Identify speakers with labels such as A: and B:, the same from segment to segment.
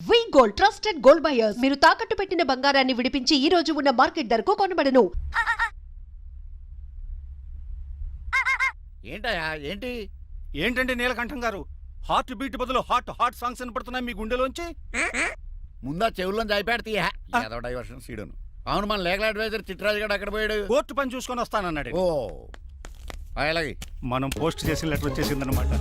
A: వి gold trusted gold buyers మీరు తాకట్టు పెట్టిన బంగారాన్ని విడిపించి ఈ రోజు ఉన్న మార్కెట్ ధరకు కొనబడను.
B: ఏంటయ్యా ఏంటి?
C: ఏంటండి నీలకంఠం గారు, హార్ట్ బీట్ బదులు హార్ట్ సాంగ్స్ వినపడుతున్నాయి మీ గుండెలోంచి.
B: ముందా చెవుల్లో జాయిపెడతీయా ఏదో డైవర్షన్ సీడును. అవును, మన లీగల్ అడ్వైజర్ చిట్రాజు గారు అక్కడ పోయాడు.
C: కోర్టు పని చూసుకొని వస్తానన్నాడు.
B: ఓ అలాగే
C: మనం పోస్ట్ చేసిన లెటర్ వచ్చేసిందనమాట.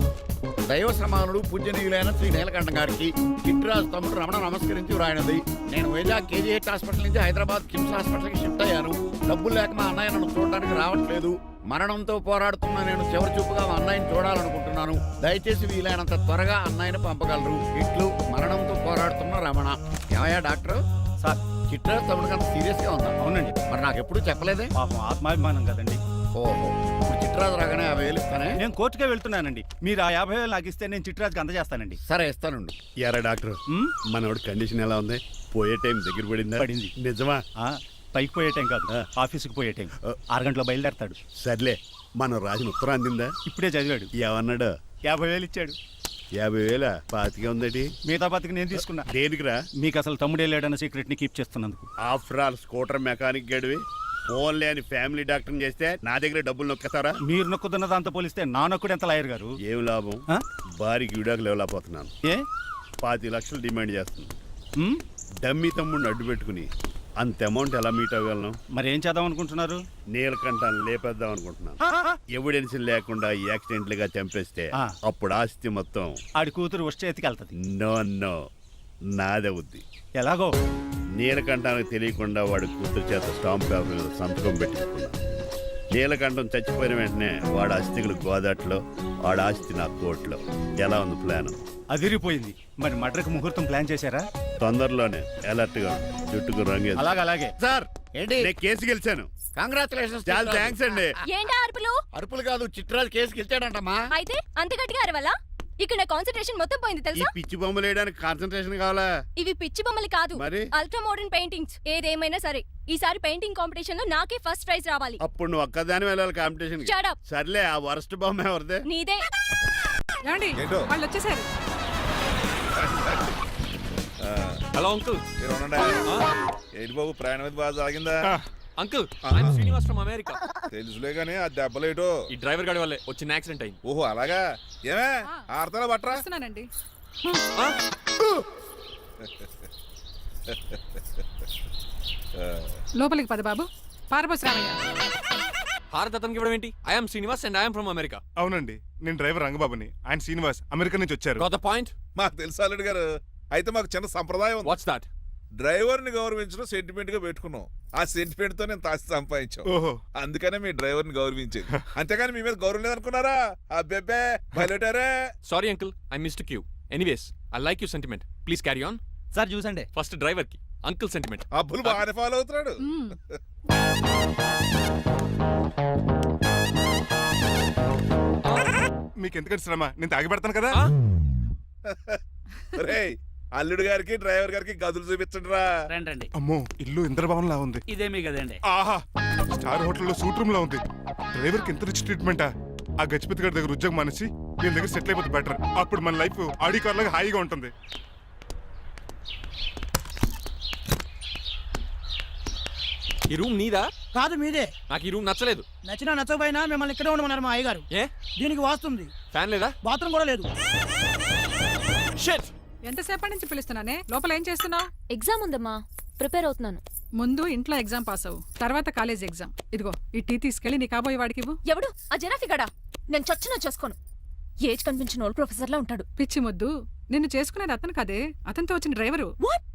B: దైవ సమానుడు పూజనీయులైన శ్రీ నీలకంఠం గారికి చిట్రాజు తమ్ముడు రమణ నమస్కరించి వ్రాయినది. నేను వైజాగ్ కేజీహెచ్ హాస్పిటల్ నుంచి హైదరాబాద్ కిమ్స్ హాస్పిటల్కి షిఫ్ట్ అయ్యాను. డబ్బులు లేక మా అన్నయ్య నన్ను చూడడానికి రావట్లేదు. మరణంతో పోరాడుతున్న నేను చివరి చూపుగా మా అన్నయ్యని చూడాలనుకుంటున్నాను. దయచేసి వీలైనంత త్వరగా అన్నయ్యని పంపగలరు. ఇట్లు మరణంతో పోరాడుతున్న రమణ. ఏమయ్యా డాక్టర్?
C: సార్,
B: చిట్రాజు తమ్ముడు అంత సీరియస్ గా ఉందా?
C: అవునండి.
B: మరి నాకు ఎప్పుడు చెప్పలేదే?
C: పాపం ఆత్మాభిమానం కదండి.
B: ఓహో, ఇప్పుడు చిట్రాజు రాగానే 50,000 ఇస్తానే.
C: నేను కోర్టుకే వెళ్తున్నానండి. మీరు ఆ 50,000 నాకు ఇస్తే నేను చిట్రాజుకి అందజేస్తానండి.
B: సరే ఇస్తానండి.
D: ఎరా డాక్టర్, మనోడి కండిషన్ ఎలా ఉంది? పోయే టైం దగ్గర పడిందా?
C: పడింది.
D: నిజమా?
C: పైకి పోయే టైం కాదు, ఆఫీస్కి పోయే టైం. 6 గంటలో బయలుదేరతాడు.
D: సర్లే, మనం రాసిన ఉత్తరం అందిందా?
C: ఇప్పుడే చదివాడు.
D: ఏమన్నాడు?
C: 50,000 ఇచ్చాడు.
D: 50,000 పాతిగా ఉందటి.
C: మిగతా బతికి నేను తీసుకున్నా.
D: దేనికిరా?
C: మీకు అసలు తమ్ముడే లేడన్న సీక్రెట్ ని కీప్ చేస్తున్నందుకు.
D: ఆఫ్టర్ ఆల్ స్కూటర్ మెకానిక్ గడివి ఫోన్ లేని ఫ్యామిలీ డాక్టర్ చేస్తే నా దగ్గర డబ్బులు నొక్కుతారా?
C: మీరు నొక్కుతున్న దాంతో పోలిస్తే నా నొక్కుడు ఎంత లాయర్ గారు?
D: ఏం లాభం? భారీకి విడాకులు ఇవ్వలేకపోతున్నాను.
C: ఏ
D: 5 లక్షలు డిమాండ్ చేస్తుంది. డమ్మీ తమ్ముడిని అడ్డు పెట్టుకుని అంత అమౌంట్ ఎలా మీట్ అవ్వగలను?
C: మరి ఏం చేద్దాం అనుకుంటున్నారు?
D: నీలకంఠాన్ని లేపేద్దాం అనుకుంటున్నాను. ఎవిడెన్స్ లేకుండా యాక్సిడెంట్ గా చంపేస్తే అప్పుడు ఆస్తి మొత్తం
C: ఆడి కూతురు వచ్చే ఎత్తికెళ్తుంది.
D: No no, నాదవుద్ది.
C: ఎలాగో
D: నీలకంఠానికి తెలియకుండా వాడి కూతురు చేత స్టాంప్ పేపర్ సంతకం పెట్టించుకున్నాను. నీలకంఠం చచ్చిపోయిన వెంటనే వాడి అస్థికులు గోదాట్లో, వాడి ఆస్తి నా కోర్టులో. ఎలా ఉంది ప్లాన్?
C: అదిరిపోయింది. మరి మడ్రకు ముహూర్తం ప్లాన్ చేశారా?
D: తొందరలోనే. అలర్ట్ గా జుట్టుకు రంగే.
C: అలాగే
D: సార్,
B: ఏంటి?
D: నేను కేసు గెలిచాను.
B: కంగ్రాచులేషన్స్.
D: చాలా థ్యాంక్స్ అండి.
E: ఏంటా అరుపులు?
B: అరుపులు కాదు, చిట్రాజు కేసు గెలిచాడంటమ్మా.
E: అయితే అంత గట్టిగా అరవాలా? ఇక్కడ కాన్సంట్రేషన్ మొత్తం పోయింది
D: ఈ
E: తెలుసా?
D: పిచ్చి బొమ్మలు వేయడానికి కాన్సన్ట్రేషన్ కావాలా?
E: ఇవి పిచ్చి బొమ్మలు కాదు,
D: మరి?
E: Ultra modern paintings. ఏదేమైనా సరే ఈసారి పెయింటింగ్ కాంపిటీషన్ లో నాకే ఫస్ట్ ప్రైజ్ రావాలి.
D: అప్పుడు నువ్వు ఒక్కదాని వెళ్ళాలి కాంపిటీషన్.
E: Shut up.
D: సర్లే, ఆ వరస్ట్ బొమ్మ ఎవరిదే?
E: నీదే.
F: వాళ్ళు వచ్చేసారు.
G: Hello uncle.
F: ఏంటి బాబు, ప్రయాణం అయితే బాగా సాగిందా?
G: Uncle, I'm Srinivas from America.
F: తెలుసులే గానీ ఆ దెబ్బలేటో
G: ఈ డ్రైవర్ గాడి వల్లే వచ్చిన యాక్సిడెంట్ అయింది.
F: ఓహో అలాగా. ఏమే ఆడతారా బట్రా?
H: లోపలికి పద బాబు. పారబోస్ రామయ్య.
G: హారత్ అతనికి ఇవ్వడం ఏంటి? I'm Srinivas and I'm from America.
I: అవునండి, నేను డ్రైవర్ రంగబాబుని. ఆయన శ్రీనివాస్ అమెరికా నుంచి వచ్చారు.
G: Got the point?
F: మాకు తెలుసు అల్లుడు గారు. అయితే మాకు చిన్న సంప్రదాయం ఉంది.
G: What's that?
F: డ్రైవర్ ని గౌరవించడం సెంటిమెంట్ గా పెట్టుకున్నాం. ఆ సెంటిమెంట్ తో నేను తాసి సంపాదించాం.
I: ఓహో,
F: అందుకనే మీ డ్రైవర్ ని గౌరవించేది. అంతేగాని మీ మీద గౌరవం లేదనుకున్నారా? అబ్బెబ్బే బయలుటారే.
G: Sorry uncle, I mistake you. Anyways, I like you sentiment. Please carry on.
C: Sir చూసండి.
G: ఫస్ట్ డ్రైవర్ కి అంకుల్ సెంటిమెంట్.
F: అబ్బులు బాగానే ఫాలో అవుతున్నాడు.
I: మీకు ఎందుకంటే శ్రమ, నేను తాగి పెడతాను కదా.
F: రేయ్, అల్లుడు గారికి డ్రైవర్ గారికి గదులు చూపించండి రా.
J: రండి.
I: అమ్మో, ఇల్లు ఇంద్రభవన్ లా ఉంది.
J: ఇదేమీ కదండి.
I: ఆహా, స్టార్ హోటల్లో సూట్ రూమ్ లా ఉంది. డ్రైవర్ కి ఎంత రిచ్ ట్రీట్మెంటా. ఆ గజపతి గారి దగ్గర ఉద్యోగం మానేసి వీళ్ళ దగ్గర సెటిల్ అయిపోతే బెటర్. అప్పుడు మన లైఫ్ ఆడి కార్ లాగా హాయిగా ఉంటుంది.
G: ఈ రూమ్ నీదా?
J: కాదు మీదే.
G: నాకు ఈ రూమ్ నచ్చలేదు.
J: నచ్చినా నచ్చకపోయినా మిమ్మల్ని ఇక్కడే ఉండమన్నారు మా అయ్యగారు.
G: ఏ
J: దీనికి వాస్తుంది.
G: ఫ్యాన్ లేదా?
J: బాత్రూమ్ కూడా లేదు.
G: షిట్.
H: ఎంతసేపటి నుంచి పిలుస్తున్నానే? లోపల ఏం చేస్తున్నావు?
E: ఎగ్జామ్ ఉందమ్మా, ప్రిపేర్ అవుతున్నాను.
H: ముందు ఇంట్లో ఎగ్జామ్ పాస్ అవ్వు, తర్వాత కాలేజ్ ఎగ్జామ్. ఇదిగో ఈ టీ తీసుకెళ్లి నీ కాబోయే వాడికి ఇవ్వు.
E: ఎవడు ఆ జరాఫీ గడా? నేను చచ్చినా చేసుకోను. ఏజ్ కనిపించిన ఓల్డ్ ప్రొఫెసర్ లా ఉంటాడు.
H: పిచ్చి ముద్దు, నిన్ను చేసుకునేది అతను కాదే, అతనితో వచ్చిన డ్రైవరు.
E: వాట్?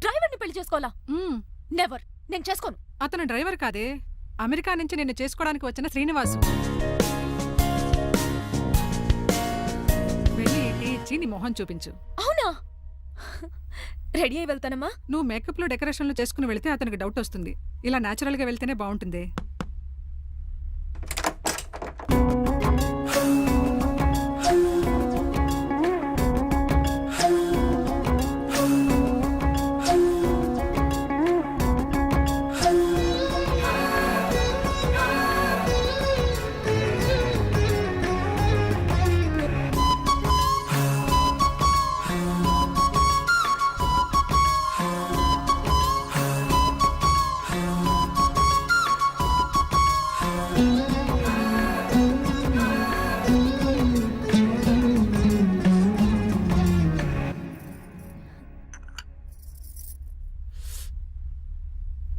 E: డ్రైవర్ ని పెళ్లి చేసుకోవాలా?
H: మ్మ్.
E: నెవర్, నేను చేసుకోను.
H: అతను డ్రైవర్ కాదే, అమెరికా నుంచి నిన్ను చేసుకోవడానికి వచ్చిన శ్రీనివాసు. వెళ్ళి టీ ఇచ్చి నీ మొహం చూపించు.
E: అవునా? రెడీ అయి వెళ్తానమ్మా.
H: నువ్వు మేకప్ లో డెకరేషన్లు చేసుకుని వెళ్తే అతనికి డౌట్ వస్తుంది. ఇలా నేచురల్ గా వెళ్తేనే బాగుంటుంది.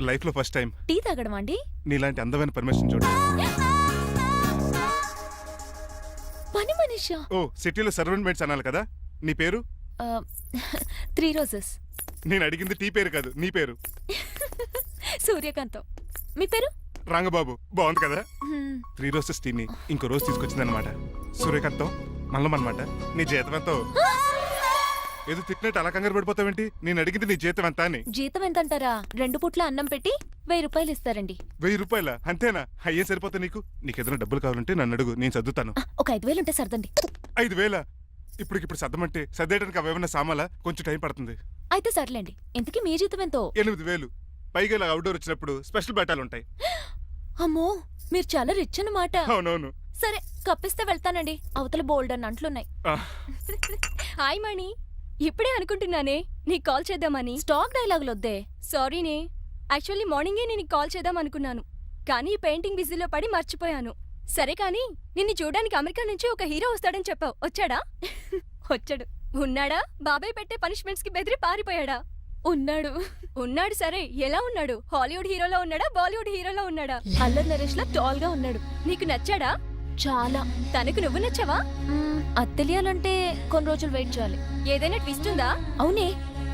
I: లైఫ్ లో ఫస్ట్ టైం
E: టీ తాగడం అండి?
I: నీలాంటి అందమైన పర్మిషన్ చూడు.
E: పని మనిషా?
I: ఓ సిటీలో సర్వెంట్ మేట్స్ అనాలి కదా. నీ పేరు?
E: 3 రోజెస్.
I: నేను అడిగింది టీ పేరు కాదు, నీ పేరు.
E: సూర్యకాంతం. మీ పేరు?
I: రంగబాబు. బాగుంది కదా. 3 రోజెస్ టీని ఇంకో రోజు తీసుకొచ్చిందనమాట. సూర్యకాంతం మల్లం అనమాట. నీ జీతం ఎంతో? ఏదో తిట్టినట్టు అలా కంగారు పడిపోతావేంటి? నేను అడిగింది నీ జీతం ఎంత అని.
E: జీతం ఎంత అంటారా? 2 పూట్ల అన్నం పెట్టి 1000 రూపాయలు ఇస్తారండి.
I: 1000 రూపాయల? అంతేనా? అయ్యే సరిపోతా నీకు. నీకేదైనా డబ్బులు కావాలంటే నన్ను అడుగు, నేను చదువుతాను.
E: ఒక 5000 ఉంటే సర్దండి.
I: 5000? ఇప్పటికిప్పుడు సర్దమంటే సర్దేయడానికి అవేమన్నా సామాలా? కొంచెం టైం పడుతుంది.
E: అయితే సర్లేండి. ఇంతకీ మీ జీతం ఎంతో?
I: 8000. పైగా ఇలా అవుట్డోర్ వచ్చినప్పుడు స్పెషల్ బట్టాలు ఉంటాయి.
E: అమ్మో, మీరు చాలా రిచ్ అన్నమాట.
I: అవునవును.
E: సరే, కప్పిస్తే వెళ్తానండి. అవతల బోల్డ్ అన్న అంట్లున్నాయి.
I: ఆ,
E: హాయ్ మణి. ఇప్పుడే అనుకుంటున్నానే నీకు కాల్ చేద్దామని. స్టాక్ డైలాగులు వద్దే. సారీనే, యాక్చువల్లీ మార్నింగే నేను కాల్ చేద్దాం అనుకున్నాను, కానీ ఈ పెయింటింగ్ బిజీలో పడి మర్చిపోయాను. సరే కానీ నిన్ను చూడడానికి అమెరికా నుంచి ఒక హీరో వస్తాడని చెప్పావు. వచ్చాడా? వచ్చాడు. ఉన్నాడా? బాబాయ్ పెట్టే పనిష్మెంట్స్ కి బెదిరి పారిపోయాడా? ఉన్నాడు. ఉన్నాడు. సరే, ఎలా ఉన్నాడు? హాలీవుడ్ హీరోలో ఉన్నాడా, బాలీవుడ్ హీరోలో ఉన్నాడా? అల్లరి నరేష్ లా టాల్ గా ఉన్నాడు. నీకు నచ్చాడా? చాలా. తనకు నువ్వు నచ్చావా? అది తెలియాలంటే కొన్ని రోజులు వెయిట్ చేయాలి. ఏదైనా ట్విస్ట్ ఉందా? అవునే,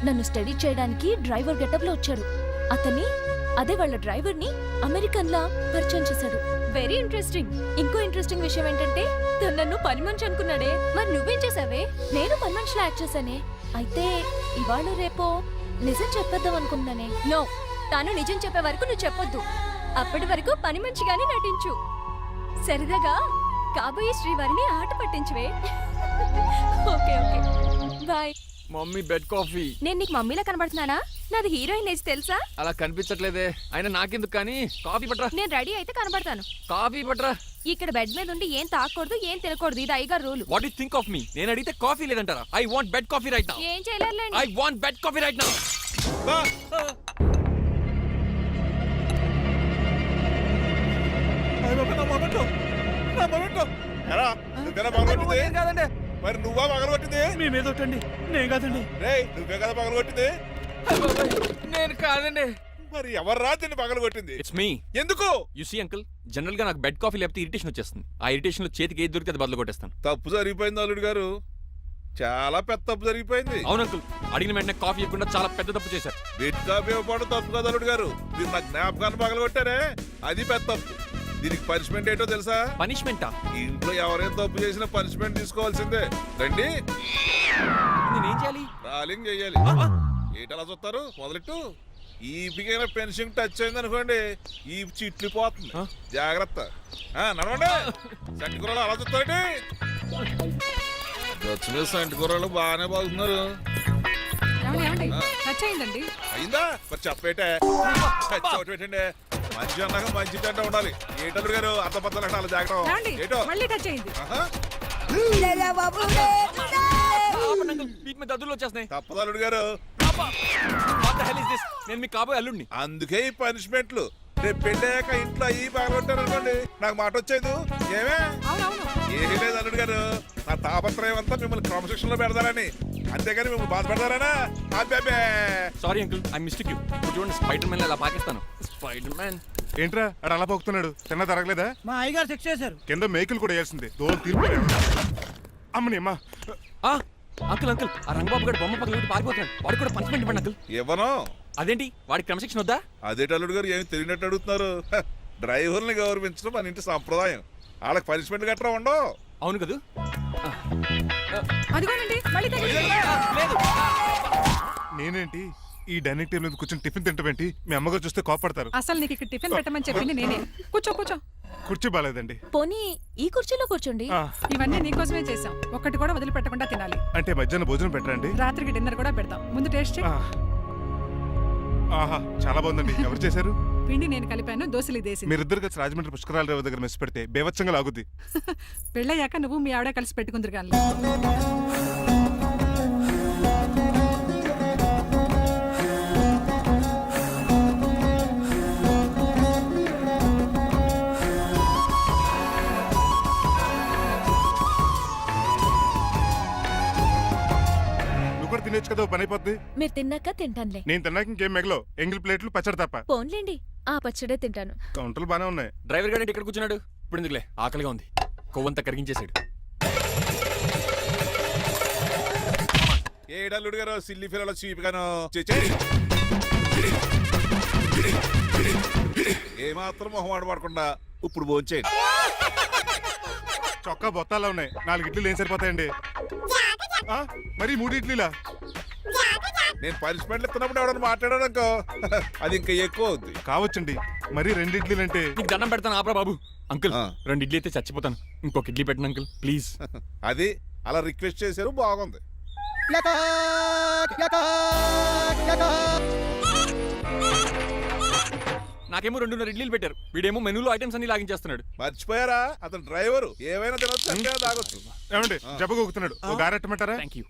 E: నన్ను స్టడీ చేయడానికి డ్రైవర్ గెటప్ లో వచ్చాడు. అతన్ని, అదే వాళ్ళ డ్రైవర్ ని అమెరికన్ లా పరిచయం చేశాడు. Very interesting. ఇంకో ఇంట్రెస్టింగ్ విషయం ఏంటంటే తను నన్ను పని మనిషి అనుకున్నాడే. మరి నువ్వేం చేసావే? నేను పని మనిషిలో యాక్ట్ చేశానే. అయితే ఇవాళ రేపో నిజం చెప్పేద్దాం అనుకున్నానే. నో, తాను నిజం చెప్పే వరకు నువ్వు చెప్పొద్దు. అప్పటి వరకు పని మనిషిగానే నటించు. సరదాగా కాబోయే శ్రీవారిని ఆట పట్టించువే. Okay okay, bye.
G: Mummy bed coffee.
E: నేను నీకు మమ్మీలా కనబడుతున్నానా? నాది హీరోయిన్ ఏజ్ తెలుసా?
G: అలా కనిపించట్లేదే. అయినా నాకెందుకు కానీ. కాఫీ పట్రా.
E: నేను రెడీ అయితే కనబడతాను.
G: కాఫీ పట్రా.
E: ఇక్కడ బెడ్ మీద ఉండి ఏం తాకూడదు, ఏం తినకూడదు. ఇది అయ్యగారు rule.
G: What you think of me? నేను అడిగితే కాఫీ లేదంటారా? I want bed coffee right now.
E: ఏం చేయలేరులేండి.
G: I want bed coffee right now.
F: ఎరా, నువ్వేనా పగలగొట్టింది?
C: కాదండి,
F: మరి నువ్వా పగలగొట్టింది?
C: మీ మీద ఒకటండి. నేను కాదండి.
F: రేయ్, నువ్వే కదా పగలగొట్టింది?
G: నేను కాదండి.
F: మరి ఎవర్రా దీన్ని పగలగొట్టింది?
G: It's me.
F: ఎందుకు?
G: యు సీ అంకుల్, జనరల్ గా నాకు బెడ్ కాఫీ లేకపోతే ఇరిటేషన్ వచ్చేస్తుంది. ఆ ఇరిటేషన్ లో చేతికి ఏది దొరికితే అది బదులు కొట్టేస్తాను.
F: తప్పు జరిగిపోయింది అల్లుడు గారు, చాలా పెద్ద తప్పు జరిగిపోయింది.
G: అవును అంకుల్, అడిగిన వెంటనే కాఫీ ఇవ్వకుండా చాలా పెద్ద తప్పు చేశారు.
F: బెడ్ కాఫీ ఇవ్వడం తప్పు కదా అల్లుడు గారు, మీరు నా జ్ఞాపకాన్ని పగలగొట్టారే, అది పెద్ద తప్పు. దీనికి పనిష్మెంట్ ఏంటో తెలుసా?
G: పనిష్మెంటా?
F: ఇంట్లో ఎవరైనా తప్పు చేసినా పనిష్మెంట్ తీసుకోవాల్సిందే. రండి,
G: నేనేం చేయాలి?
F: రాలింగ్ చెయ్యాలి. ఏంటలా చూస్తారు? మొదలెట్టు. ఈపికైనా పెన్షన్ టచ్ అయింది అనుకోండి, ఈ చిట్లు పోతుంది. జాగ్రత్త. నడవండి. సంటి కూరలు అలా చూస్తారండి. గచ్చు మీద సంటి కూరలు బాగానే బాగుతున్నారు.
H: ఏమండి టచ్ అయిందండి.
F: అయిందా? మరి చెప్పేటే పెట్టండి. మంచి అన్నాక మంచి తింటా ఉండాలి. ఏటల్లుడు గారు అర్థపత్రాలు అలా జాగ్రత్త.
H: ఏమండి
F: ఏటో
H: మళ్ళీ టచ్ అయింది.
G: వీటి మీద దద్దులు వచ్చేస్తున్నాయి.
F: తప్పదు అల్లుడు గారు.
G: What the hell is this? నేను మీ కాబోయే అల్లుడిని.
F: అందుకే ఈ పనిష్మెంట్లు. రేపు పెళ్ళాక ఇంట్లో అయ్యి బాగుంటారు అనుకోండి, నాకు మాట వచ్చేది ఏమే?
H: అవునవును.
F: ఏమీ లేదు అల్లుడు గారు, నా తాపత్రయం అంతా మిమ్మల్ని క్రమశిక్షణలో పెడతారని, అంతేగాని మిమ్మల్ని బాధపడతారనా? అబ్బే.
G: Sorry uncle, I mistake you. ఇప్పుడు చూడండి, స్పైడర్ మ్యాన్ అలా పాకిస్తాను. Spider man.
I: ఏంట్రా అడు అలా పోతున్నాడు? తిన్న తరగలేదా?
J: మా అయ్యగారు చెక్ చేశారు.
I: కింద మేకులు కూడా వేయాల్సిందే. దోలు తీర్పు. అమ్మని అమ్మా.
G: అంకుల్ అంకుల్, ఆ రంగబాబు గారు బొమ్మ పక్కన పారిపోతున్నాడు. వాడికి కూడా పనిష్మెంట్ ఇవ్వండి అంకుల్.
F: ఇవ్వను.
G: అదేంటి, వాడికి క్రమశిక్షణ వద్దా?
F: అదేటి అల్లుడు గారు, ఏమి తెలియనట్టు అడుగుతున్నారు? డ్రైవర్ని గౌరవించడం మన ఇంటి సంప్రదాయం. వాళ్ళకి పనిష్మెంట్ గట్రా ఉండవు.
G: అవును కదా.
H: అదిగోనండి మళ్ళీ తగిలింది.
G: లేదు.
I: నేనేంటి ఈ డైనింగ్ టేబుల్ మీద కూర్చొని టిఫిన్ తింటామేంటి? మీ అమ్మగారు చూస్తే కోపడతారు.
H: అసలు నీకు ఇక్కడ టిఫిన్ పెట్టమని చెప్పింది నేనే. కూర్చో కూర్చో.
I: కుర్చీ బాగాలేదండి.
E: పోనీ ఈ కుర్చీలో కూర్చోండి.
H: ఇవన్నీ నీకోసమే చేసాం. ఒక్కటి కూడా వదిలిపెట్టకుండా తినాలి.
I: అంటే మధ్యాహ్నం భోజనం పెట్టరండి?
H: రాత్రికి డిన్నర్ కూడా పెడతాం. ముందు టేస్ట్ చెయ్.
I: ఆహా, చాలా బాగుందండి. ఎవరు చేశారు?
H: పిండి నేను కలిపాను, దోశలు దేశీ.
I: మీరిద్దరు కలిసి రాజమండ్రి పుష్కరాల రేవు దగ్గర మెస్ పెడితే బేవచ్చంగా లాగుద్ది.
H: పెళ్ళయ్యాక నువ్వు మీ ఆవిడ కలిసి పెట్టుకుందరు కానీ.
I: తినేచ్చు కదా తింటే పని అయిపోద్ది.
E: మీరు తిన్నాక తింటానులే.
I: నేను తిన్నాక ఇంకేం మిగలవు, ఎంగిల్ ప్లేట్లు పచ్చడి తప్ప.
E: పోన్లేండి, ఆ పచ్చడే తింటాను.
I: కౌంటర్లు బానే ఉన్నాయి.
G: డ్రైవర్ గారు ఇక్కడ కూర్చున్నాడు. ఇప్పుడు ఎందుకులే, ఆకలిగా ఉంది. కొవ్వంతా కరిగించేశాడు.
F: ఏడల్లుడు గారు సిల్లి ఫిల్లలో చీపిగాను ఏమాత్రం మొహమాట పడకుండా ఇప్పుడు భోంచేయండి.
I: చొక్కా బొత్తాలా ఉన్నాయి, 4 ఇడ్లీలు ఏం సరిపోతాయండి? ఆ, మరి 3 ఇడ్లీలా?
F: నేను పనిష్మెంట్లు ఇస్తున్నప్పుడు ఎవడన్నా మాట్లాడాడు అనుకో అది ఇంకా ఎక్కువ అవుద్ది.
I: కావచ్చండి, మరి 2 ఇడ్లీలు అంటే.
G: నీకు దండం పెడతాను ఆపరా బాబు. అంకుల్,
F: ఆ.
G: 2 ఇడ్లీ అయితే చచ్చిపోతాను. ఇంకొక ఇడ్లీ పెట్టండి అంకుల్ ప్లీజ్.
F: అది అలా రిక్వెస్ట్ చేశారు, బాగుంది.
G: నాకేమో 2.5 ఇడ్లీలు పెట్టారు. వీడేమో మెనూలో ఐటమ్స్ అన్ని లాగించేస్తున్నాడు.
F: మర్చిపోయారా, అతను డ్రైవరు, ఏమైనా తినొచ్చు అంటే తాగొచ్చు.
I: ఏమండి జబ్బగొక్కుతున్నాడు, ఓ గారెట్టమంటారా?
G: Thank you.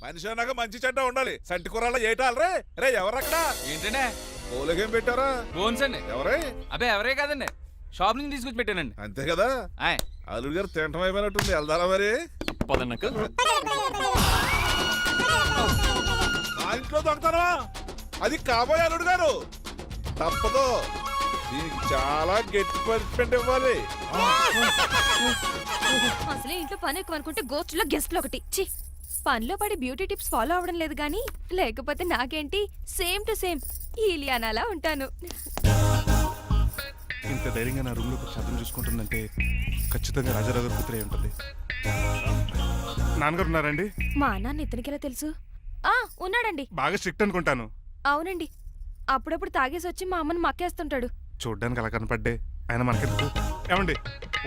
F: మనిషి అన్నాక మంచి చెడ్డ ఉండాలి. సంటి కూరల్లో ఏటాలరే రే. ఎవరక్కడ
G: ఏంటంటే
F: పోలేకేం పెట్టారా?
G: బోన్స్ అండి.
F: ఎవరే?
G: అబ్బే ఎవరే కాదండి, షాప్ నుంచి తీసుకొచ్చి పెట్టానండి.
F: అంతే కదా.
G: ఆయ్
F: అల్లుడు గారు తింటం అయిపోయినట్టుంది, వెళ్దారా మరి?
G: పదండి అంకుల్.
F: నా ఇంట్లో దొంగతనమా? అది కాబోయే అల్లుడు గారు. తప్పదు, దీనికి చాలా గట్టి పనిష్మెంట్ ఇవ్వాలి.
E: అసలే ఇంట్లో పని ఎక్కువ అనుకుంటే గోస్ట్లో గెస్ట్లు ఒకటి. ఛీ, పనిలో పడి బ్యూటీ టిప్స్ ఫాలో అవ్వడం లేదు గానీ, లేకపోతే నాకేంటి సేమ్ టు సేమ్ ఈలియానాలా ఉంటాను.
I: ఇంత ధైర్యంగా నా రూమ్ లో శబ్దం చూసుకుంటుందంటే ఖచ్చితంగా రాజారావు గారు కూతురే ఉంటుంది. నాన్నగారు ఉన్నారండి?
E: మా నాన్న ఇతనికి ఎలా తెలుసు? ఆ ఉన్నాడండి.
I: బాగా స్ట్రిక్ట్ అనుకుంటాను.
E: అవునండి, అప్పుడప్పుడు తాగేసి వచ్చి మా అమ్మని మక్కేస్తుంటాడు.
I: చూడ్డానికి అలా కనపడ్డే ఆయన మనకెందుకు? ఏమండి,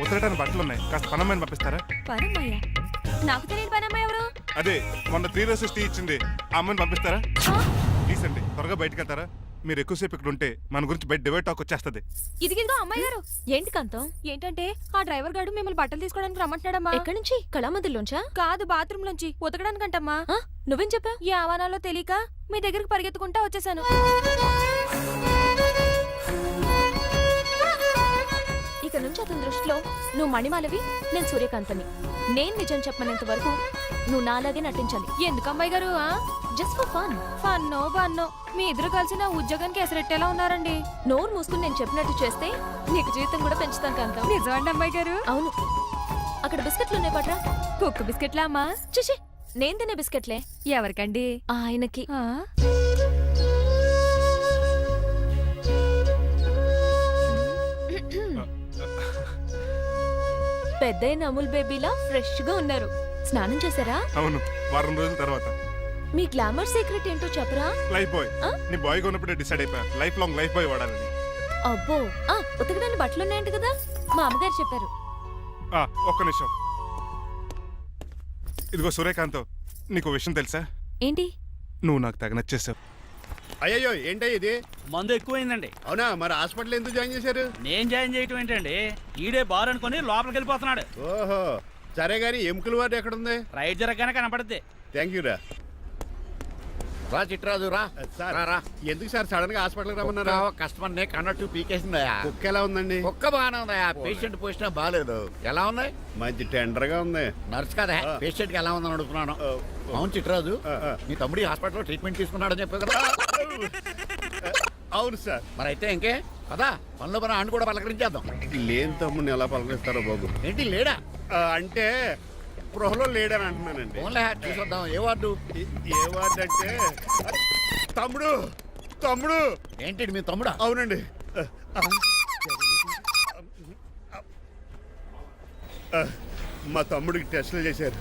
I: ఉతరటానికి బట్టలు ఉన్నాయి, కాస్త పనమ్మని పంపిస్తారా?
E: పనమ్మయ్య? నాకు తెలియని పనమ్మ ఎవరు?
I: అదే మొన్న 3 రోజెస్ టీ ఇచ్చింది, ఆ అమ్మని పంపిస్తారా?
E: ఆ,
I: ప్లీజ్ అండి, త్వరగా బయటకు వెళ్తారా? మీరు ఎక్కువసేపు ఇక్కడ ఉంటే మన గురించి బయట డివైడ్ టాక్ వచ్చేస్తుంది.
E: ఇదిగిదిగో అమ్మాయి గారు. ఏంటి కాంతం? ఏంటంటే ఆ డ్రైవర్ గారు మిమ్మల్ని బట్టలు తీసుకోవడానికి రమ్మంటున్నాడమ్మా. ఎక్కడి నుంచి? కళామందుల్లోంచా? కాదు, బాత్రూమ్ లోంచి ఉతకడానికంటమ్మా. నువ్వేం చెప్పా? ఈ ఆవానాలో తెలియక మీ దగ్గరికి పరిగెత్తుకుంటా వచ్చేసాను. ఇక నుంచి అతని దృష్టిలో నువ్వు మణిమాలవి, నేను సూర్యకాంతని. నేను నిజం చెప్పనంత వరకు నువ్వు నాలాగే నటించాలి. ఎందుకు అమ్మాయి గారు? Just for fun. ఫన్నో బన్నో మీ ఇద్దరు కలిసి నా ఉద్యోగానికి ఎసరెట్టేలా ఉన్నారండి. నోరు మూసుకుని నేను చెప్పినట్టు చేస్తే నీకు జీవితం కూడా పెంచుతాను కాంతం. నిజమండి అమ్మాయి గారు? అవును. అక్కడ బిస్కెట్లు ఉన్నాయి పట్రా. కుక్క బిస్కెట్లా అమ్మా? చిచి, నేను తినే బిస్కెట్లే. ఎవరికండి? ఆయనకి. పెద్దయిన అమూల్ బేబీలా ఫ్రెష్ గా ఉన్నారు. స్నానం చేశారా?
I: అవును, వారం రోజుల తర్వాత.
E: మీ గ్లామర్ సీక్రెట్ ఏంటో చెప్పరా?
I: Lifebuoy. నీ బాయ్ కొన్నప్పుడే డిసైడ్ అయిపోయా లైఫ్ లాంగ్ లైఫ్ బాయ్ వాడాలని.
E: అబ్బో, ఉతకడానికి బట్టలు ఉన్నాయంట కదా, మా అమ్మగారు చెప్పారు.
I: ఒక్క నిమిషం. ఇదిగో సూర్యకాంత్, నీకు విషయం తెలుసా?
E: ఏంటి?
I: నువ్వు నాకు తెగ నచ్చేసావు.
D: అయ్యయ్యో ఏంటో ఇది?
J: మందు ఎక్కువైందండి.
D: అవునా, మరి హాస్పిటల్ ఎందుకు జాయిన్ చేశారు?
J: నేను జాయిన్ చేయటం ఏంటండి, ఈడే బార్ అనుకుని లోపలికి వెళ్ళిపోతున్నాడు.
D: ఓహో, సరే గాని ఎముకల వార్డు ఎక్కడుంది?
J: రైట్ జరగగానే కనపడుద్ది.
D: థ్యాంక్ యూ రా.
B: రా చిట్రాజు రా.
D: సార్
B: రా, రా.
D: ఎందుకు సార్ సడన్ గా హాస్పిటల్కి రమ్మన్నారా?
B: కస్టమర్ నే కన్నట్టు పీకేసిందయా.
D: కుక్క ఎలా ఉందండి?
B: కుక్క బాగానే ఉందయా, పేషెంట్ పొజిషన్ బాగాలేదు. ఎలా ఉన్నాయి?
D: మంచి టెండర్ గా ఉంది.
B: నర్స్ కదా, పేషెంట్ కి ఎలా ఉందని అడుగుతున్నాను. అవును చిట్రాజు, మీ తమ్ముడి హాస్పిటల్లో ట్రీట్మెంట్ తీసుకున్నాడని చెప్పావు కదా.
D: అవును సార్.
B: మరి అయితే ఇంకే కదా, పనులు పని ఆండు కూడా పలకరించేద్దాం.
D: లేని తమ్ముడిని ఎలా పలకరిస్తారో బాబు.
B: ఏంటి లేడా?
D: అంటే గృహలో లేడని అంటున్నానండి.
B: ఫోన్లే చూసొద్దాం. ఏ వార్డు?
D: ఏ వార్డు అంటే తమ్ముడు తమ్ముడు.
B: ఏంటి మీ తమ్ముడా?
D: అవునండి. మా తమ్ముడికి టెస్టులు చేశారు,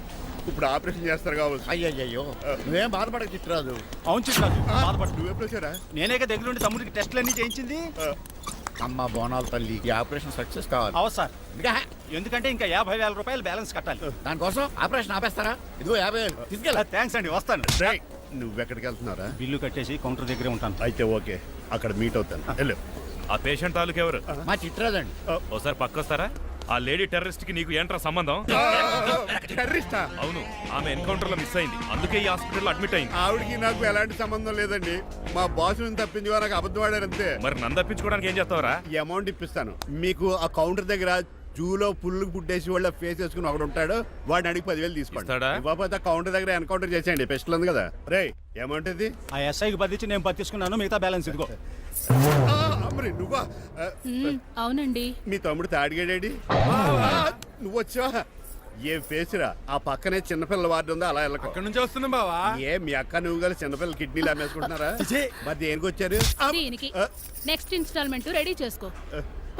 D: ఇప్పుడు ఆపరేషన్ చేస్తారు కావచ్చు.
B: అయ్యయ్యో, నువ్వేం బాధపడక చిట్రాజు.
C: అవును చిట్రాజు, బాధపడు.
D: నువ్వు ఎప్పుడు వచ్చారా?
C: నేనేక దగ్గరుండి తమ్ముడికి టెస్టులన్నీ చేయించింది.
B: అమ్మ బోనాల తల్లి, ఈ ఆపరేషన్ సక్సెస్ కావాలి.
C: అవు సార్,
B: ఇంకా
C: ఎందుకంటే ఇంకా 50,000 రూపాయలు బ్యాలెన్స్ కట్టాలి.
B: దానికోసం ఆపరేషన్ ఆపేస్తారా? ఇదిగో 50,000 తీసుకెళ్ళా.
C: థ్యాంక్స్ అండి, వస్తాను.
D: నువ్వెక్కడికి వెళ్తున్నారా?
C: బిల్లు కట్టేసి కౌంటర్ దగ్గరే ఉంటాను.
D: అయితే ఓకే, అక్కడ మీట్ అవుతాను. వెళ్ళు.
K: ఆ పేషెంట్ తాలూకు ఎవరు?
B: మా చిట్రాజు అండి.
K: ఓసారి పక్కొస్తారా? ఆ లేడీ టెర్రరిస్ట్ కి నీకు ఏంట్రా సంబంధం?
D: టెర్రరిస్టా?
K: అవును, ఆమె ఎన్కౌంటర్ లో మిస్ అయింది, అందుకే ఈ హాస్పిటల్ అడ్మిట్ అయింది.
D: ఆవిడికి నాకు ఎలాంటి సంబంధం లేదండి. మా బాస్ నుంచి తప్పించి నాకు అబద్ధం ఆడారు అంతే.
K: మరి నన్ను తప్పించుకోవడానికి ఏం చేస్తావరా?
D: ఈ అమౌంట్ ఇప్పిస్తాను మీకు. ఆ కౌంటర్ దగ్గర జూలో పుల్లు పుట్టేసి వాళ్ళ ఫేస్ వేసుకుని ఒకడు ఉంటాడు, వాడిని అడిగి 10,000 తీసుకోండి.
K: ఇస్తాడా?
D: ఇవ్వకపోతే కౌంటర్ దగ్గర ఎన్కౌంటర్ చేసేయండి, పెస్టల్ ఉంది కదా. రే ఏమంటుంది?
C: ఆ ఎస్ఐకి బదిలించి నేను పత్తిసుకున్నాను, మిగతా బ్యాలెన్స్ ఇదిగో.
D: అమ్మరే నువ్వా?
H: అవునండి.
D: మీ తమ్ముడు తాడిగాడేడి? నువ్వు వచ్చావా? ఏ ఫేస్ రా, ఆ పక్కనే చిన్నపిల్లల వార్డు ఉందా, అలా వెళ్ళకు.
K: అక్కడ నుంచి వస్తున్నాం బావా.
D: ఏ మీ అక్క నువ్వు కలిసి చిన్నపిల్లల కిడ్నీలు అమ్మేసుకుంటున్నారా? మరి దేనికి వచ్చారు?
H: దీనికి నెక్స్ట్ ఇన్స్టాల్మెంట్ రెడీ చేసుకో.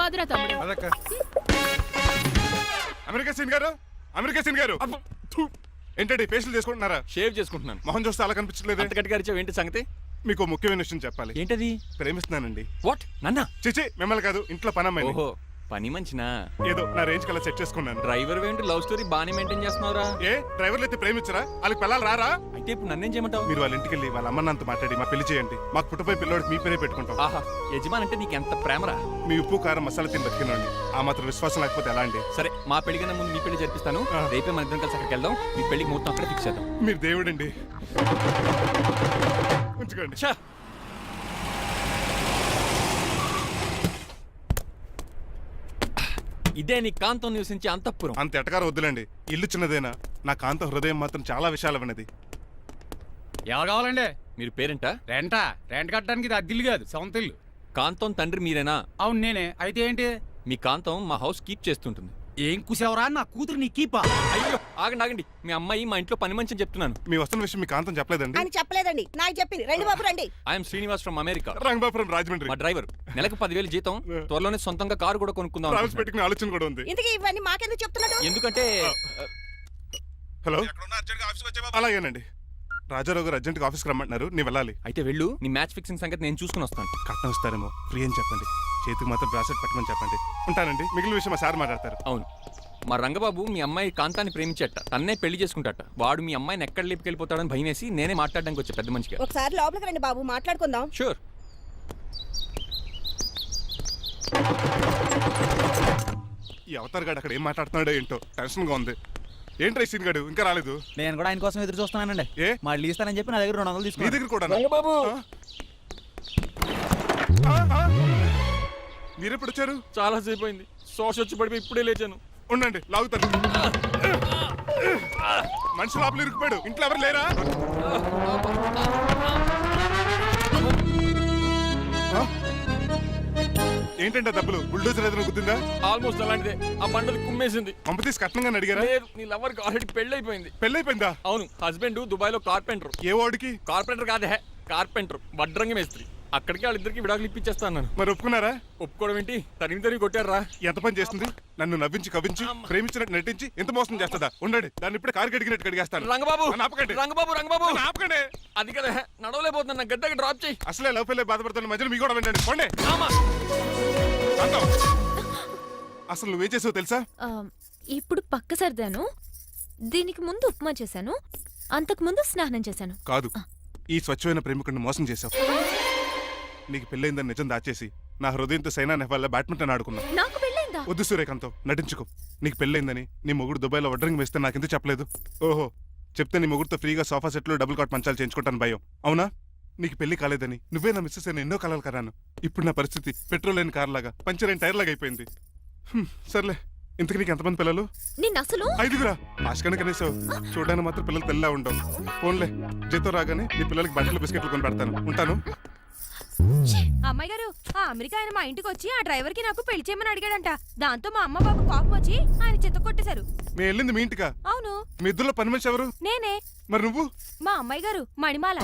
H: పదరా తమ్ముడు.
K: అదక్క.
I: అమెరికా సీన్ గారు, అమెరికా సీన్ గారు, ఏంటండి ఫేషియల్ చేసుకుంటున్నారా?
G: షేవ్ చేసుకుంటున్నాను.
I: మొహం చూస్తే అలా కనిపించలేదు.
G: అంత గట్టిగా అరిచావు, ఏంటి సంగతి?
I: మీకు ఓ ముఖ్యమైన విషయం చెప్పాలి.
G: ఏంటది?
I: ప్రేమిస్తున్నానండి.
G: వాట్? నన్నా?
I: చిచి మిమ్మల్ని కాదు, ఇంట్లో పనమ్మాయి.
G: ఓహో, పని మంచినా?
I: ఏదో నా రేంజ్ కల్లా సెట్ చేసుకున్నాను.
G: డ్రైవర్ ఏంటి లవ్ స్టోరీ బాగానే మెయింటైన్ చేస్తున్నావురా?
I: ఏ డ్రైవర్లు అయితే ప్రేమించరా? వాళ్ళకి పిల్లలు రారా?
G: అయితే ఇప్పుడు నన్నేం చేయమంటావు?
I: మీరు వాళ్ళ ఇంటికి వెళ్ళి వాళ్ళ అమ్మ నాన్నతో మాట్లాడి మా పెళ్లి చేయండి. మాకు పుట్టపోయి పిల్లోడికి మీ పేరే పెట్టుకుంటాం.
G: ఆహా, యజమాన్ అంటే నీకు ఎంత ప్రేమరా?
I: మీ ఉప్పు కారం మసాలా తిని బతికినండి. ఆ మాత్రం విశ్వాసం లేకపోతే ఎలా అండి?
G: సరే, మా పెళ్లి కన్నా ముందు మీ పెళ్లి జరిపిస్తాను. రేపే మన ఇద్దరం కలిసి అక్కడికి వెళ్దాం. మీ పెళ్లికి మొత్తం అక్కడే ఫిక్స్ చేద్దాం.
I: మీరు దేవుడండి. ఉంచుకోండి.
G: ఛా! ఇదే నీ కాంతం నివసించే అంతఃపురం.
I: అంత ఎటకారం వద్దులండి. ఇల్లు చిన్నదేనా, నా కాంత హృదయం మాత్రం చాలా విశాలమైనది.
J: ఎవరు కావాలండి?
G: మీరు పేరెంటా?
J: రెంటా? రెంట్ కట్టడానికి ఇది అద్దిల్లు కాదు, సొంత ఇల్లు.
G: కాంతం తండ్రి మీరేనా?
J: అవును నేనే. అయితే ఏంటి?
G: మీ కాంతం మా హౌస్ కీప్ చేస్తుంటుంది.
J: ఏం కూసావరా? నా కూతురు నీ కీపా?
G: అయ్యో, ఆగండి ఆగండి. మీ అమ్మాయి మా ఇంట్లో పని మంచి అని చెప్తున్నాను.
I: మీ వస్తున్న విషయం మీ కాంతం చెప్పలేదండి?
A: అని చెప్పలేదండి, నాకు చెప్పింది. రండి బాబు రండి.
G: I'm Srinivas from America.
I: Rangabapuram Rajahmundry.
G: మా డ్రైవర్. నెలకు 10,000 జీతం. త్వరలోనే సొంతంగా కారు కూడా కొనుక్కుందాం
I: ట్రావెల్స్
G: అనుకుంటున్నాను.
I: పెట్టుకునే ఆలోచన కూడా ఉంది.
A: ఇంతకీ ఇవన్నీ మాకెందుకు చెప్తున్నాడు?
G: ఎందుకంటే
I: హలో,
F: ఎక్కడున్నా అర్జెంట్గా ఆఫీస్కి వచ్చే బాబు.
I: అలాగేనండి. రాజారావు గారు అర్జెంట్గా ఆఫీస్కి రమ్మంటున్నారు, నీ వెళ్ళాలి.
G: అయితే వెళ్ళు. నీ మ్యాచ్ ఫిక్సింగ్ సంగతి నేను చూసుకుని వస్తాను.
I: కట్నం ఇస్తారేమో, ఫ్రీ అని చెప్పండి. చేతికి మాత్రం బ్రాసెట్ పెట్టమని చెప్పండి. ఉంటానండి. మిగిలిన విషయం మా సార్ మాట్లాడతారు.
G: అవును, మా రంగబాబు మీ అమ్మాయి కాంతాన్ని ప్రేమించట. తన్నే పెళ్లి చేసుకుంటాట. వాడు మీ అమ్మాయిని ఎక్కడ లేపుకెళ్ళిపోతాడని భయం వేసి నేనే మాట్లాడడానికి వచ్చా పెద్ద మనిషిగా.
A: ఒకసారి లోపలికి రండి బాబు, మాట్లాడుకుందాం.
G: షూర్.
I: ఈ అవతార్ గాడు అక్కడ ఏం మాట్లాడుతున్నాడో ఏంటో టెన్షన్గా ఉంది. ఏంట్రా ఈ సీన్ గాడు ఇంకా రాలేదు?
J: నేను కూడా ఆయన కోసం ఎదురు చూస్తున్నానండి.
I: ఏ
J: మళ్ళీ ఇస్తానని చెప్పి నా దగ్గర 200
I: మీ
J: తీసుకున్నాను.
I: దగ్గర కూడా?
G: రంగబాబు
I: మీరెప్పుడు వచ్చారు?
G: చాలా సేపు అయింది. శోష వచ్చి పడిపోయి ఇప్పుడే లేచాను.
I: ఉండండి, లాగుతాను. మనిషి లోపల ఇరుక్కుపోయాడు. ఇంట్లో ఎవరు లేరా? ఏంటంటే డబ్బులు బుల్డోజర్ ఏదైనా గుద్దిందా?
G: ఆల్మోస్ట్ అలాంటిదే. ఆ బండలు కుమ్మేసింది.
I: పంప తీసి కట్నంగా అడిగారా?
G: లేదు, నీ లవర్కి ఆల్రెడీ పెళ్లి అయిపోయింది.
I: పెళ్ళైపోయిందా?
G: అవును, హస్బెండ్ దుబాయ్ లో కార్పెంటర్.
I: ఏ వాడికి?
G: కార్పెంటర్ కాదే, కార్పెంటర్. వడ్రంగి మేస్త్రి. అక్కడికి వాళ్ళిద్దరికి విడాకులు ఇప్పించేస్తాను నేను.
I: మరి ఒప్పుకున్నారా?
G: ఒప్పుకోవడం ఏంటి? తరిమి కొట్టారా?
I: ఎంత పని చేస్తుంది? నన్ను నవ్వించి కవించి ప్రేమించినట్టు నటించి ఎంత మోసం చేస్తుందా? ఉండండి, దాన్ని ఇప్పుడే కారు కడిగినట్టు కడిగేస్తాను.
G: రంగబాబు
I: నన్ను ఆపకండి.
G: రంగబాబు
I: ఆపకండి.
G: అది కదా, నడవలేకపోతున్నా. నా గద్దకి డ్రాప్ చేయి.
I: అసలే లవ్ పెళ్ళే బాధపడుతున్న మధ్యలో మీ కూడా వెంటండి. పోండి.
G: ఆమా.
I: శాంతం. అసలు నువ్వేం చేసావు తెలుసా?
E: ఇప్పుడు పక్క సర్దాను. దీనికి ముందు ఉప్మా చేశాను. అంతకు ముందు స్నానం చేశాను.
I: కాదు, ఈ స్వచ్ఛమైన ప్రేమికుడిని మోసం చేశావు. నీకు పెళ్ళైందని నిజం దాచేసి నా హృదయంతో సైనా నెహ్వాల్ బ్యాడ్మింటన్ ఆడుకున్నావు.
E: నాకు పెళ్ళైందా?
I: వద్దు సూర్యకాంతం, నటించుకో. నీకు పెళ్ళైందని నీ మొగుడు దుబాయ్లో వడ్రంగి వేస్తే నాకెందుకు చెప్పలేదు? ఓహో, చెప్తే నీ మొగుడుతో ఫ్రీగా సోఫా సెట్లు డబుల్ కాట్ మంచాలు చేయించుకుంటాను భయం. అవునా? నీకు పెళ్లి కాలేదని నువ్వే నా మిస్సెస్ అని ఎన్నో కలలు కరాను. ఇప్పుడు నా పరిస్థితి పెట్రోల్ లేని కార్ లాగా, పంచర్ అయిన టైర్ లాగా అయిపోయింది. సర్లే, ఇంతకు నీకు ఎంతమంది పిల్లలు?
E: నేను అసలు
I: 5గురా. ఆశకని కనీసం చూడడానికి మాత్రం పిల్లలు తెల్లా ఉండవు. ఫోన్లే, జీతం రాగానే నీ పిల్లలకి బట్టలు బిస్కెట్లు కొని పెడతాను. ఉంటాను.
E: అమ్మాయి గారు, ఆ అమెరికా ఆయన మా ఇంటికి వచ్చి ఆ డ్రైవర్ కి నాకు పెళ్లి చేయమని అడిగాడంట. దాంతో మా అమ్మ బాబు కోపం వచ్చి ఆయన చెత్త కొట్టేశారు.
I: మేము వెళ్ళింది మీ ఇంటికా?
E: అవును,
I: మీ ఇద్దరులో పని మనిషి ఎవరు?
E: నేనే.
I: మరి నువ్వు?
E: మా అమ్మాయి గారు మణిమాల.